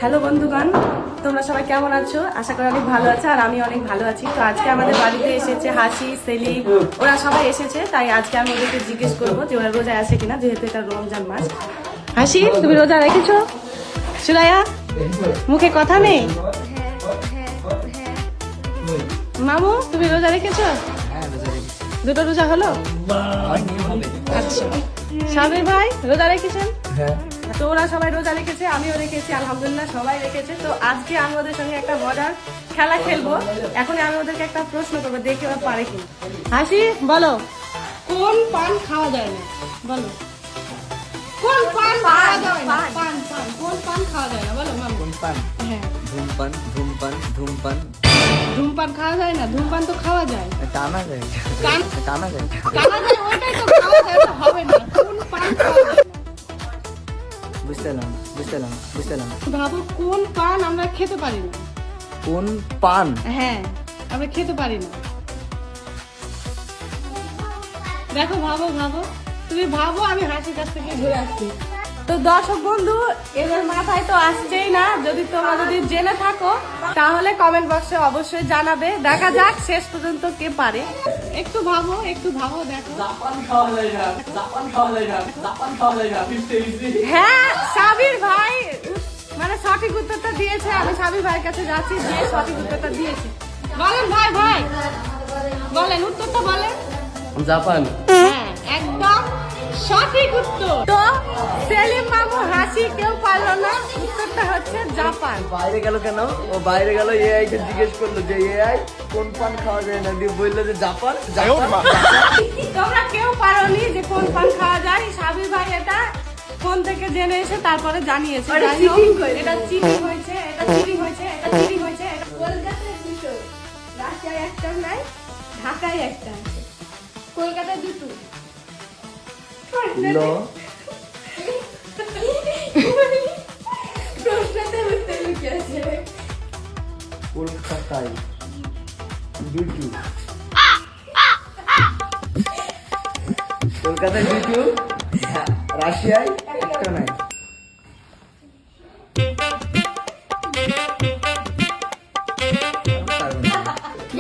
Hello বন্ধুগণ, তোমরা সবাই কেমন আছো? আশা করি অনেক ভালো আছো আর আমি অনেক ভালো আছি। তো আজকে আমাদের বাড়িতে এসেছে হাসি, সেলিম, ওরা সবাই এসেছে। তাই আজকে আমি ওদেরকে জিজ্ঞেস করবো যে ওরা রোজা আছে কিনা, যেহেতু এটা রমজান মাস। হাসি, তুমি রোজা রেখেছো? সুরাইয়া, মুখে কথা নেই? মামু, তুমি রোজা রেখেছো? দুটো রোজা হলো? আচ্ছা। সাবির ভাই রোজা রেখেছেন? তো ওরা সবাই রোজা রেখেছে, আমিও রেখেছি, আলহামদুলিল্লাহ সবাই রেখেছে। তো আজকে আমি ওদের সঙ্গে একটা মজার খেলা খেলবো। এখন আমি ওদেরকে একটা প্রশ্ন করবো, দেখি ওরা পারে কি। হাসি, বলো কোন পান খাওয়া যায় না? বলো কোন পান খাওয়া যায় না? পান পান কোন পান খাওয়া যায় না? বলো মামু। কোন পান? হ্যাঁ, ধূমপান ধূমপান ধূমপান। ধূমপান খাওয়া যায় না? ধূমপান তো খাওয়া যায়। টানা যায় কান- টানা যায় খাওয়া যায়, ওইটাই তো খাওয়া যায়, ওটা হবে না। কোন পান খাওয়া যায় না? বুঝতে এলাম। ভাবো কোন পান আমরা খেতে পারি না? কোন পান? হ্যাঁ, আমরা খেতে পারি না। দেখো, ভাবো তুমি ভাবো, আমি হাসির কাছ থেকে ঘুরে আসছি। তো দর্শক বন্ধু, এদের মাথায় তো আসছেই না। যদি তোমরা জেনে থাকো তাহলে কমেন্ট বক্সে অবশ্যই জানাবে। দেখা যাক শেষ পর্যন্ত কে পারে। একটু ভাবো দেখো। হ্যাঁ, সাবির ভাই মানে সঠিক উত্তরটা দিয়েছে। আমি সাবির ভাইয়ের কাছে যাচ্ছি, যে সঠিক উত্তরটা দিয়েছে। বলেন ভাই বলেন উত্তরটা বলেন। জাপান। হ্যাঁ, একদম সঠিক উত্তর। তো সেলিম মামু, হাসি, কেউ পারলো না। উত্তরটা হচ্ছে জাপান। বাইরে গেল কেন? ও বাইরে গেল, এআই কে জিজ্ঞেস করলো যে এআই কোন পান খাওয়া যায় না, দিয়ে বললো যে জাপান। তোমরা কেউ পারোনি যে কোন পান খাওয়া যায়। সাবির ভাই এটা ফোন থেকে জেনে এসে তারপরে জানিয়েছে। এটা চিটিং হয়েছে, এটা কলকাতায় দুটো, রাশিয়ায় একটা নাই, ঢাকায় একটা আছে। কলকাতায় দুটো। লো প্রশ্নতে উত্তর লুকিয়ে আছে। কলকাতায় দুটো, কলকাতায় দুটো, রাশিয়ায় একটা নাই।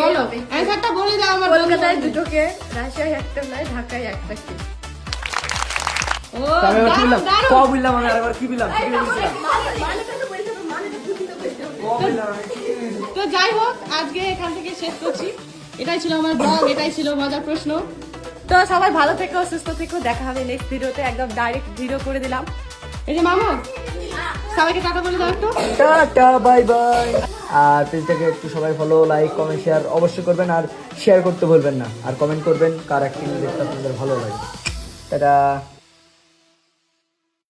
বলো, অ্যানসারটা বলে দাও আমার। কলকাতায় দুটোকে, রাশিয়ায় একটা নাই, ঢাকায় একটা কি? ও, আমি আবার কি বললাম? দারুণ। ক বললাম আমি, আরেকবার কি বললাম? কি বলছিলাম? ক বললাম আমি, কি বলছিলাম? তো যাই হোক, আজকে এখান থেকে শেষ করছি। এটাই ছিল আমার ব্লগ, এটাই ছিল মজার প্রশ্ন। তো সবাই ভালো থেকো, সুস্থ থেকো। দেখা হবে নেক্সট ভিডিওতে। একদম ডাইরেক্ট ভিডিও করে দিলাম। এই যে মামু, সবাইকে টাটা বলে দাও একটু। Tata bye bye. আর পেজটাকে একটু সবাই ফলো, লাইক, কমেন্ট, শেয়ার অবশ্যই করবেন। আর শেয়ার করতে ভুলবেন না। আর কমেন্ট করবেন কার অ্যাক্টিং দেখতে আপনাদের ভালো লাগে। টাটা।